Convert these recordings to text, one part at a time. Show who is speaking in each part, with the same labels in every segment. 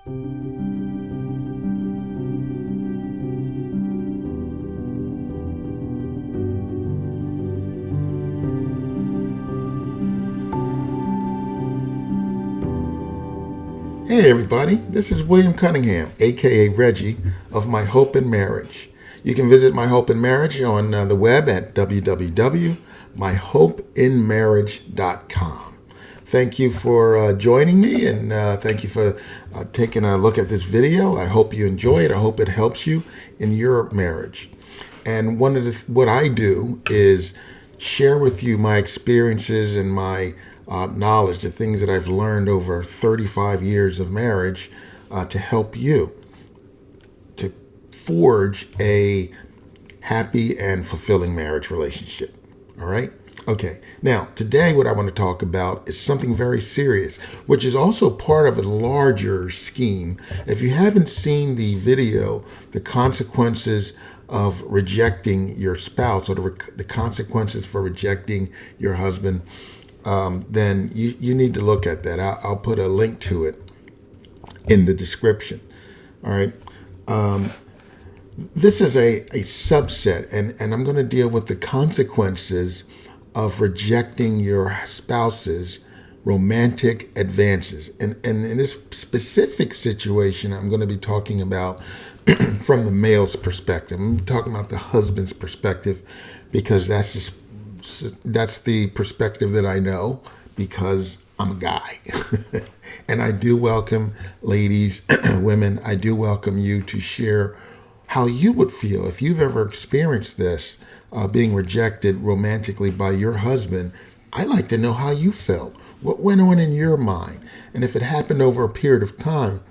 Speaker 1: Hey everybody, this is William Cunningham, aka Reggie, of My Hope in Marriage. You can visit My Hope in Marriage on the web at www.myhopeinmarriage.com. Thank you for joining me, and thank you for taking a look at this video. I hope you enjoy it. I hope it helps you in your marriage. And what I do is share with you my experiences and my knowledge, the things that I've learned over 35 years of marriage to help you to forge a happy and fulfilling marriage relationship. All right? Okay. Now, today what I want to talk about is something very serious, which is also part of a larger scheme. If you haven't seen the video, The Consequences of Rejecting Your Spouse, or the consequences for rejecting your husband, then you need to look at that. I'll put a link to it in the description. All right. This is a subset, and I'm going to deal with the consequences of rejecting your spouse's romantic advances. And in this specific situation, I'm going to be talking about from the male's perspective. I'm talking about the husband's perspective because that's the perspective that I know because I'm a guy. And I do welcome ladies, women, I do welcome you to share how you would feel if you've ever experienced this, being rejected romantically by your husband. I'd like to know how you felt. What went on in your mind? And if it happened over a period of time,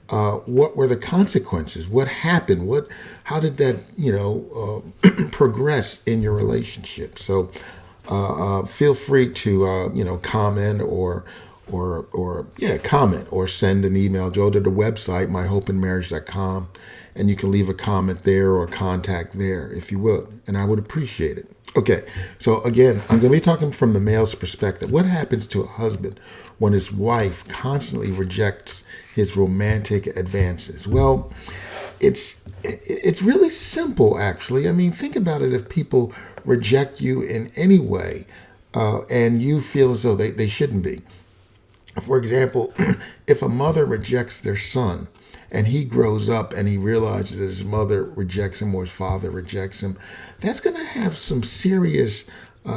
Speaker 1: what were the consequences? What happened? How did that, progress in your relationship? So feel free to, comment or comment or send an email. Go to the website, myhopeinmarriage.com, and you can leave a comment there or contact there if you would, and I would appreciate it. Okay, so again, I'm going to be talking from the male's perspective. What happens to a husband when his wife constantly rejects his romantic advances? Well, it's really simple, actually. I mean, think about it. If people reject you in any way, and you feel as though they shouldn't be. For example, if a mother rejects their son, and he grows up and he realizes that his mother rejects him or his father rejects him, that's going to have some serious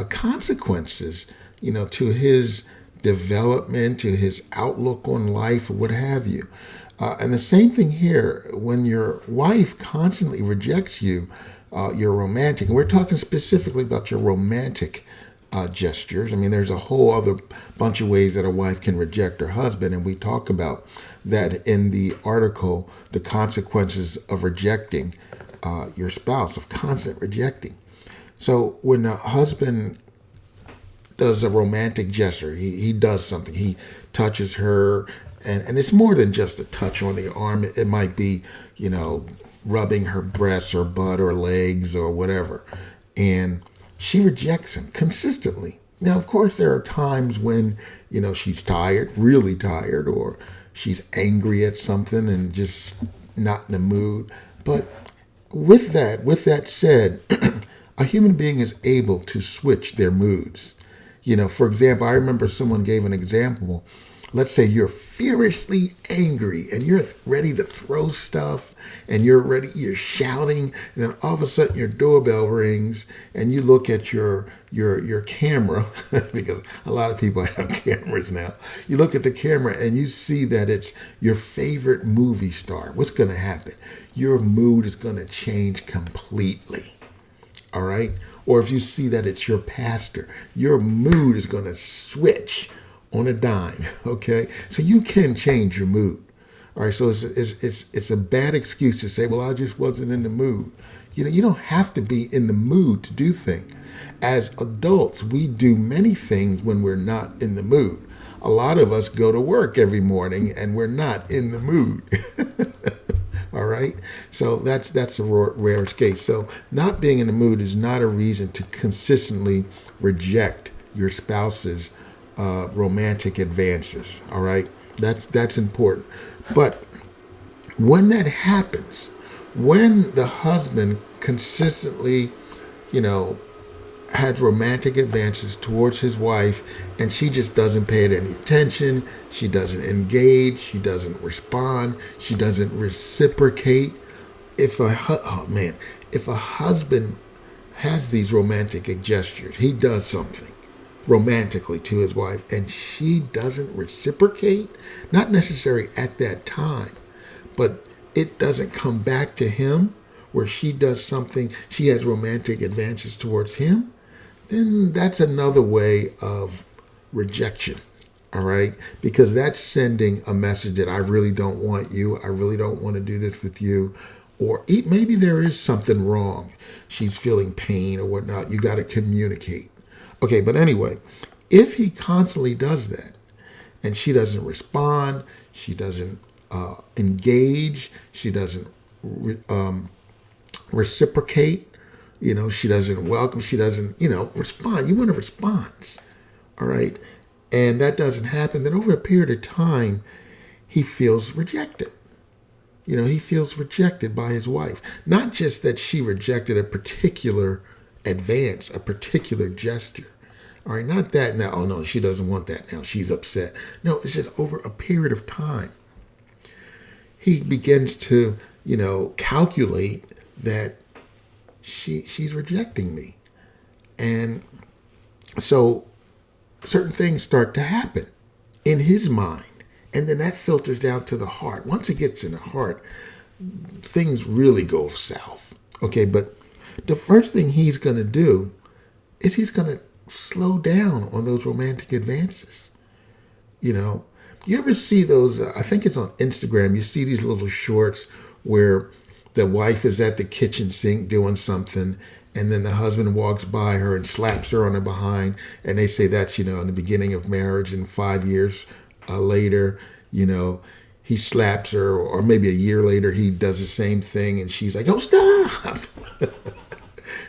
Speaker 1: consequences, to his development, to his outlook on life, or what have you. And the same thing here, when your wife constantly rejects you, you're romantic, and we're talking specifically about your romantic gestures. I mean, there's a whole other bunch of ways that a wife can reject her husband, and we talk about that in the article, The Consequences of Rejecting Your Spouse, of constant rejecting. So when a husband does a romantic gesture, he does something, he touches her, and it's more than just a touch on the arm. It might be, rubbing her breasts or butt or legs or whatever. And she rejects him consistently. Now, of course, there are times when, she's tired, really tired, or she's angry at something and just not in the mood. But with that said, a human being is able to switch their moods. For example, I remember someone gave an example. Let's say you're furiously angry and you're ready to throw stuff and you're shouting, and then all of a sudden your doorbell rings and you look at your camera, because a lot of people have cameras now. You look at the camera and you see that it's your favorite movie star. What's going to happen? Your mood is going to change completely. All right? Or if you see that it's your pastor, your mood is going to switch on a dime, okay? So you can change your mood. All right, so it's a bad excuse to say, well, I just wasn't in the mood. You don't have to be in the mood to do things. As adults, we do many things when we're not in the mood. A lot of us go to work every morning and we're not in the mood. All right, so that's a rare case. So not being in the mood is not a reason to consistently reject your spouse's romantic advances. All right, that's important. But When that happens, when the husband consistently, you know, has romantic advances towards his wife and she just doesn't pay it any attention, she doesn't engage, she doesn't respond, she doesn't reciprocate. If a husband has these romantic gestures, he does something romantically to his wife and she doesn't reciprocate, not necessarily at that time, but it doesn't come back to him where she does something, she has romantic advances towards him, then that's another way of rejection. All right. Because that's sending a message that I really don't want you. I really don't want to do this with you. Or maybe there is something wrong. She's feeling pain or whatnot. You got to communicate. Okay. But anyway, if he constantly does that and she doesn't respond, she doesn't engage, she doesn't reciprocate, she doesn't welcome, she doesn't, respond. You want a response. All right. And that doesn't happen. Then over a period of time, he feels rejected. He feels rejected by his wife. Not just that she rejected a particular advance, a particular gesture. All right. Not that now, oh no, she doesn't want that now. She's upset. No, it's just over a period of time. He begins to, calculate that she's rejecting me. And so certain things start to happen in his mind. And then that filters down to the heart. Once it gets in the heart, things really go south. Okay, but the first thing he's going to do is he's going to slow down on those romantic advances. You ever see those, I think it's on Instagram, you see these little shorts where the wife is at the kitchen sink doing something and then the husband walks by her and slaps her on the behind and they say that's, in the beginning of marriage and 5 years later, he slaps her or maybe a year later he does the same thing and she's like, oh, stop.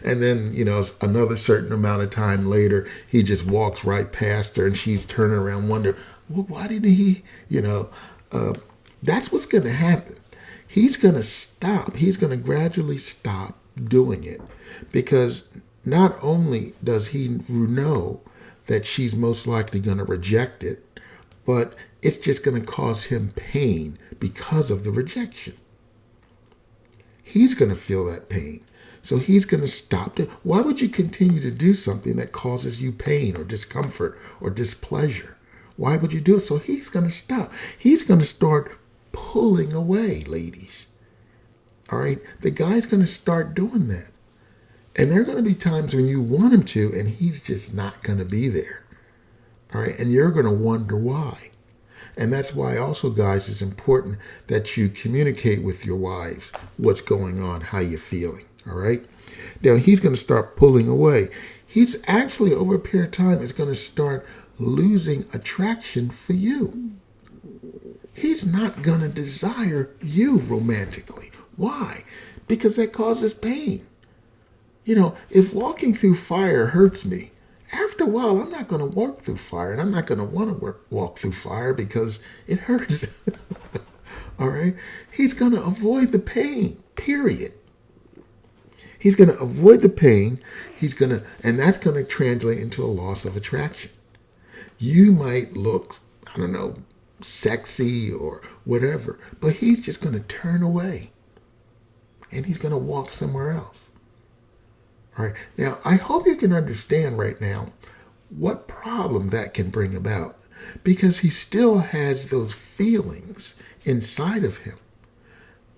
Speaker 1: And then, another certain amount of time later, he just walks right past her and she's turning around wondering, well, why didn't he, that's what's going to happen. He's going to stop. He's going to gradually stop doing it because not only does he know that she's most likely going to reject it, but it's just going to cause him pain because of the rejection. He's going to feel that pain. So he's going to stop. Why would you continue to do something that causes you pain or discomfort or displeasure? Why would you do it? So he's going to stop. He's going to start pulling away, ladies. All right? The guy's going to start doing that. And there are going to be times when you want him to, and he's just not going to be there. All right? And you're going to wonder why. And that's why also, guys, it's important that you communicate with your wives what's going on, how you're feeling. All right? Now, he's going to start pulling away. He's actually, over a period of time, is going to start losing attraction for you. He's not going to desire you romantically. Why? Because that causes pain. If walking through fire hurts me, after a while, I'm not going to walk through fire, and I'm not going to want to walk through fire because it hurts. All right? He's going to avoid the pain, period. He's going to avoid the pain. And that's going to translate into a loss of attraction. You might look, I don't know, sexy or whatever, but he's just going to turn away and he's going to walk somewhere else. All right. Now, I hope you can understand right now what problem that can bring about because he still has those feelings inside of him,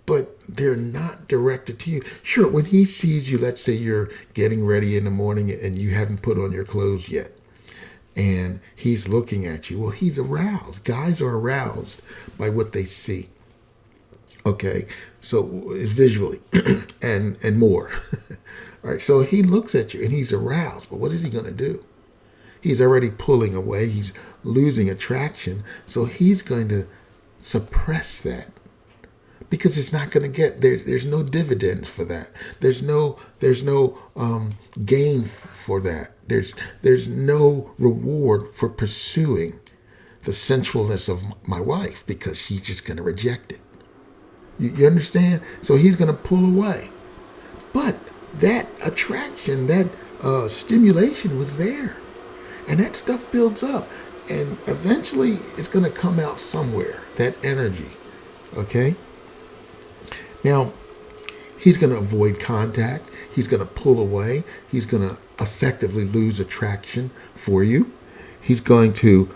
Speaker 1: but they're not directed to you. Sure, when he sees you, let's say you're getting ready in the morning and you haven't put on your clothes yet, and he's looking at you. Well, he's aroused. Guys are aroused by what they see. Okay, so it's visually and more. All right, so he looks at you and he's aroused. But what is he going to do? He's already pulling away. He's losing attraction. So he's going to suppress that because it's not going to get there's no dividends for that. There's no gain for that. There's no reward for pursuing the sensualness of my wife because she's just going to reject it. You understand? So he's going to pull away. But that attraction, that stimulation was there. And that stuff builds up. And eventually it's going to come out somewhere, that energy. Okay? Now, he's going to avoid contact. He's going to pull away. He's going to effectively lose attraction for you. He's going to,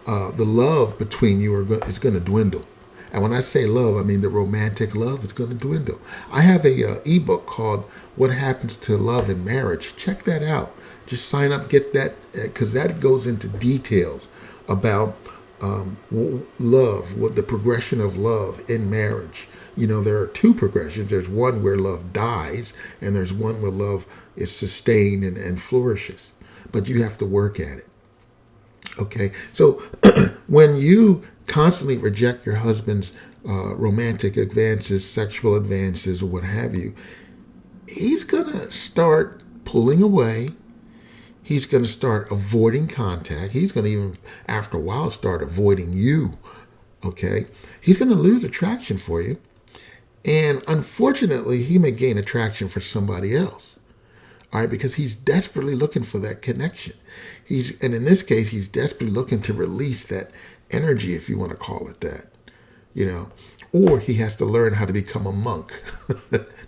Speaker 1: the love between you is going to dwindle. And when I say love, I mean the romantic love is going to dwindle. I have a ebook called "What Happens to Love in Marriage." Check that out. Just sign up, get that, because that goes into details about love, what the progression of love in marriage. You know, there are two progressions. There's one where love dies, and there's one where love is sustained and flourishes. But you have to work at it. Okay, so when you constantly reject your husband's romantic advances, sexual advances, or what have you, he's going to start pulling away. He's going to start avoiding contact. He's going to even, after a while, start avoiding you. Okay, he's going to lose attraction for you. And unfortunately, he may gain attraction for somebody else. All right, because he's desperately looking for that connection. And in this case, he's desperately looking to release that energy, if you want to call it that, you know. Or he has to learn how to become a monk.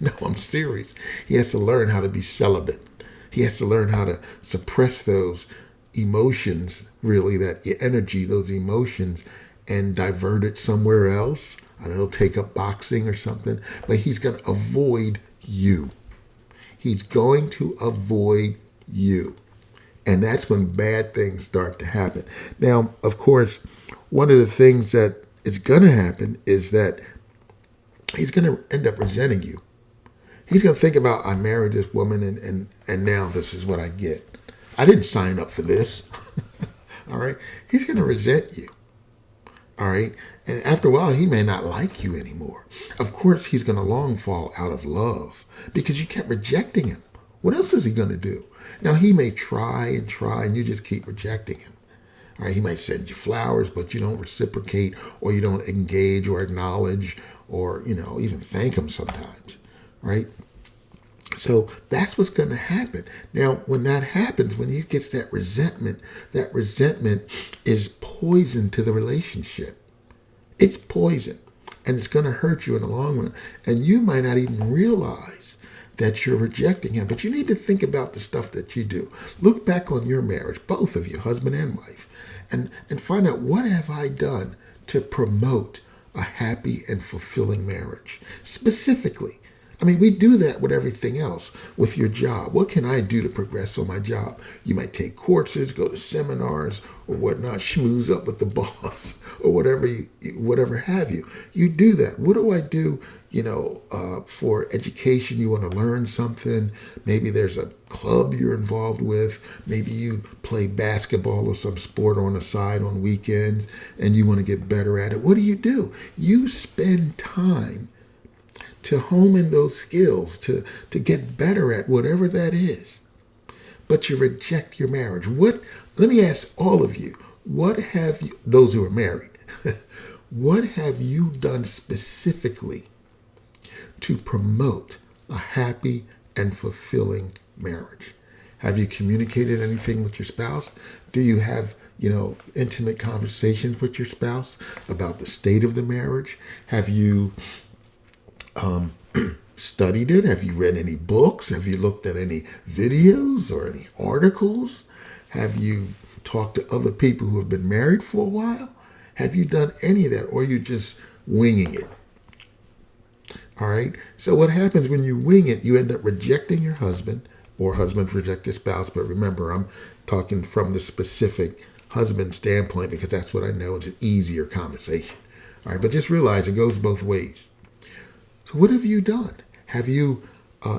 Speaker 1: No, I'm serious. He has to learn how to be celibate. He has to learn how to suppress those emotions, really, that energy, those emotions, and divert it somewhere else. I don't know, take up boxing or something. But he's going to avoid you. He's going to avoid you. And that's when bad things start to happen. Now, of course, one of the things that is going to happen is that he's going to end up resenting you. He's going to think about, I married this woman and now this is what I get. I didn't sign up for this. All right. He's going to resent you. All right. And after a while, he may not like you anymore. Of course, he's going to long fall out of love because you kept rejecting him. What else is he going to do? Now, he may try, and you just keep rejecting him. All right. He might send you flowers, but you don't reciprocate, or you don't engage or acknowledge, or, you know, even thank him sometimes. Right. So that's what's going to happen. Now, when that happens, when he gets that resentment is poison to the relationship. It's poison, and it's going to hurt you in the long run. And you might not even realize that you're rejecting him, but you need to think about the stuff that you do. Look back on your marriage, both of you, husband and wife, and find out, what have I done to promote a happy and fulfilling marriage? Specifically, I mean, we do that with everything else. With your job, what can I do to progress on my job? You might take courses, go to seminars, or whatnot, schmooze up with the boss, or whatever have you. You do that. What do I do? You know, for education, you want to learn something. Maybe there's a club you're involved with. Maybe you play basketball or some sport on the side on weekends, and you want to get better at it. What do? You spend time to hone in those skills, to get better at whatever that is. But you reject your marriage. Let me ask all of you, what have you, those who are married, what have you done specifically to promote a happy and fulfilling marriage? Have you communicated anything with your spouse? Do you have, intimate conversations with your spouse about the state of the marriage? Have you studied it? Have you read any books? Have you looked at any videos or any articles? Have you talked to other people who have been married for a while? Have you done any of that, or are you just winging it? All right. So what happens when you wing it, you end up rejecting your husband, or husband reject your spouse. But remember, I'm talking from the specific husband standpoint because that's what I know. It's an easier conversation. All right. But just realize it goes both ways. So what have you done? Have you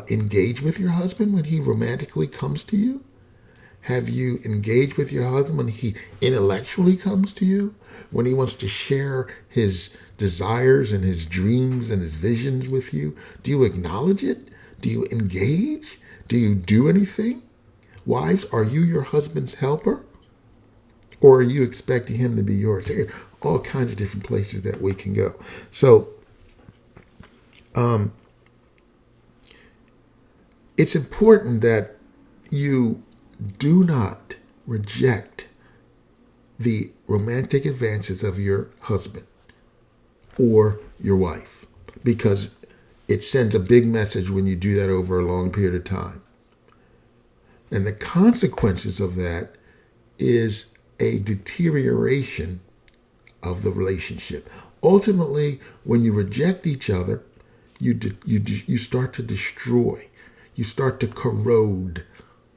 Speaker 1: engaged with your husband when he romantically comes to you? Have you engaged with your husband when he intellectually comes to you? When he wants to share his desires and his dreams and his visions with you? Do you acknowledge it? Do you engage? Do you do anything? Wives, are you your husband's helper? Or are you expecting him to be yours? There are all kinds of different places that we can go. So It's important that you do not reject the romantic advances of your husband or your wife, because it sends a big message when you do that over a long period of time. And the consequences of that is a deterioration of the relationship. Ultimately, when you reject each other, you start to destroy, you start to corrode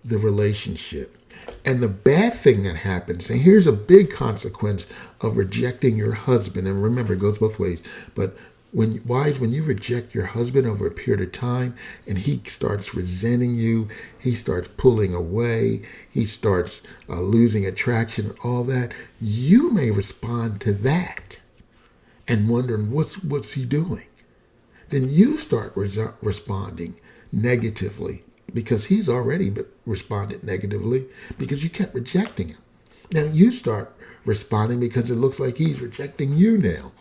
Speaker 1: the relationship. And the bad thing that happens, and here's a big consequence of rejecting your husband, and remember, it goes both ways, but when you reject your husband over a period of time and he starts resenting you, he starts pulling away, he starts losing attraction and all that, you may respond to that and wondering what's he doing. Then you start responding negatively because he's already responded negatively because you kept rejecting him. Now you start responding because it looks like he's rejecting you now.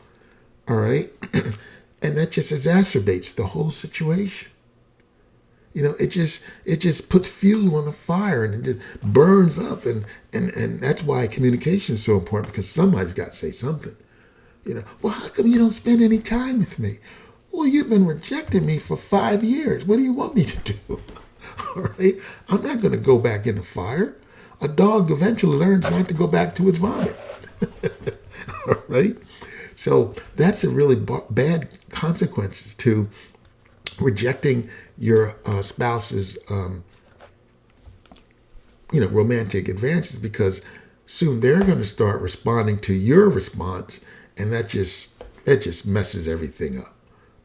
Speaker 1: All right? And that just exacerbates the whole situation. You know, it just puts fuel on the fire and it just burns up. And that's why communication is so important, because somebody's got to say something. You know, well, how come you don't spend any time with me? Well, you've been rejecting me for 5 years. What do you want me to do? All right? I'm not going to go back in the fire. A dog eventually learns not to go back to its vomit. All right? So that's a really bad consequences to rejecting your spouse's, romantic advances, because soon they're going to start responding to your response, and that just messes everything up.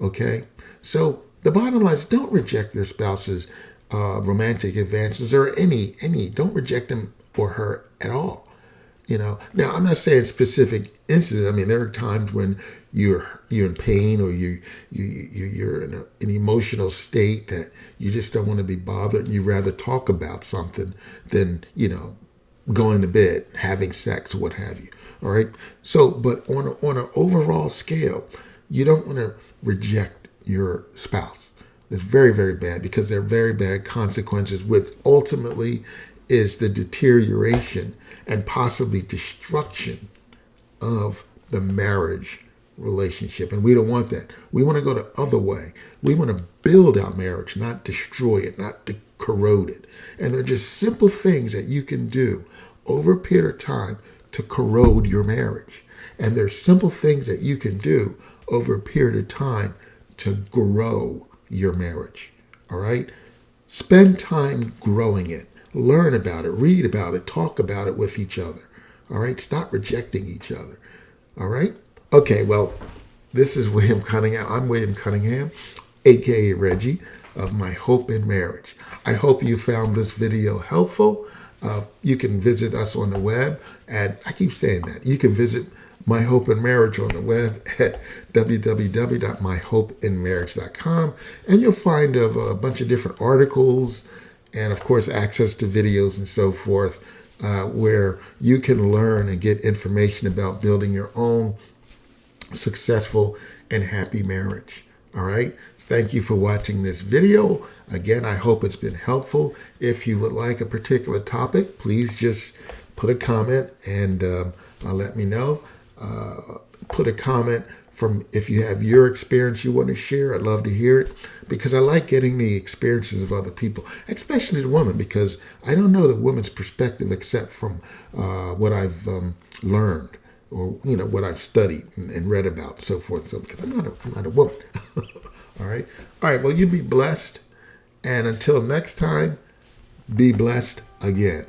Speaker 1: Okay, so the bottom line is, don't reject your spouse's romantic advances or any. Don't reject him or her at all. You know, now I'm not saying specific instances. I mean, there are times when you're in pain or you're in an emotional state that you just don't want to be bothered, and you rather talk about something than, going to bed, having sex, or what have you. All right. So, but on an overall scale, you don't want to reject your spouse. That's very, very bad, because there are very bad consequences, which ultimately is the deterioration and possibly destruction of the marriage relationship. And we don't want that. We want to go the other way. We want to build our marriage, not destroy it, not to corrode it. And they're just simple things that you can do over a period of time to corrode your marriage. And there's simple things that you can do over a period of time to grow your marriage. All right? Spend time growing it. Learn about it, read about it, talk about it with each other. All right? Stop rejecting each other. All right? Okay, well, this is William Cunningham. I'm William Cunningham, aka Reggie, of My Hope in Marriage. I hope you found this video helpful. You can visit us on the web at, I keep saying that, you can visit My Hope in Marriage on the web at www.myhopeinmarriage.com, and you'll find a bunch of different articles and, of course, access to videos and so forth, where you can learn and get information about building your own successful and happy marriage. All right. Thank you for watching this video. Again, I hope it's been helpful. If you would like a particular topic, please just put a comment and let me know. Put a comment from if you have your experience you want to share. I'd love to hear it, because I like getting the experiences of other people, especially the woman, because I don't know the woman's perspective except from what I've learned, or what I've studied and read about, so forth. So, because I'm not a woman. All right. Well, you be blessed, and until next time, be blessed again.